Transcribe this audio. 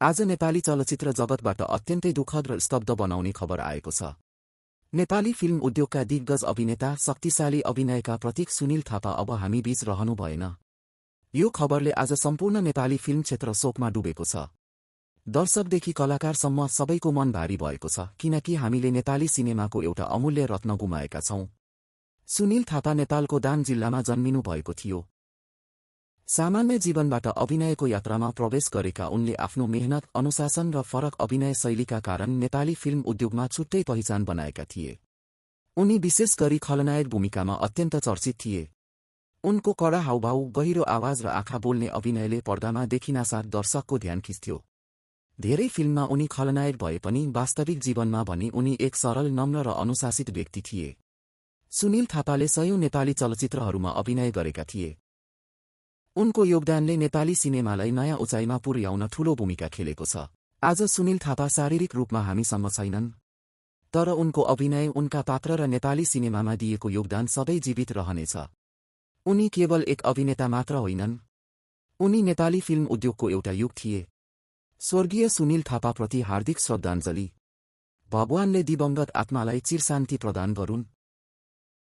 आज नेपाली चलचित्र जगतबाट अत्यन्तै दुःखद र स्तब्ध बनाउने खबर आएको छ। नेपाली फिल्म उद्योगका दिग्गज अभिनेता, शक्तिशाली अभिनयका प्रतीक सुनिल थापा अब हामी बीच रहनु भएन। यो खबरले आज सम्पूर्ण नेपाली फिल्म क्षेत्र शोकमा डुबेको छ। दर्शकदेखि कलाकारसम्म सबैको मन भारी भएको छ, किनकि हामीले नेपाली सिनेमाको एउटा अमूल्य रत्न गुमाएका छौं। सुनिल थापा नेपालको दाङ जिल्लामा जन्मिनु भएको थियो। सामान्य जीवनबाट अभिनयको यात्रामा प्रवेश गरेका उनले आफ्नो मेहनत, अनुशासन र फरक अभिनय शैलीका कारण नेपाली फिल्म उद्योगमा छुट्टै पहिचान बनाएका थिए। उनी विशेष गरी खलनायक भूमिकामा अत्यन्त चर्चित थिए। उनको कडा हाउभाउ, गहिरो आवाज र आँखा बोल्ने अभिनयले पर्दामा देखिनासाथ दर्शकको ध्यान खिच्थ्यो। धेरै फिल्ममा उनी खलनायक भए पनि वास्तविक जीवनमा भने उनी एक सरल, नम्र र अनुशासित व्यक्ति थिए। सुनिल थापाले सयौं नेपाली चलचित्रहरूमा अभिनय गरेका थिए। उनको योगदानले नेपाली सिनेमालाई नयाँ उचाइमा पुर्याउन ठूलो भूमिका खेलेको छ। आज सुनिल थापा शारीरिक रूपमा हामीसँग छैनन्, तर उनको अभिनय, उनका पात्र र नेपाली सिनेमामा दिएको योगदान सधैँ जीवित रहनेछ। उनी केवल एक अभिनेता मात्र होइनन्, उनी नेपाली फिल्म उद्योगको एउटा युग थिए। स्वर्गीय सुनिल थापाप्रति हार्दिक श्रद्धाञ्जली। भगवानले दिवंगत आत्मालाई चिरशान्ति प्रदान गरून्।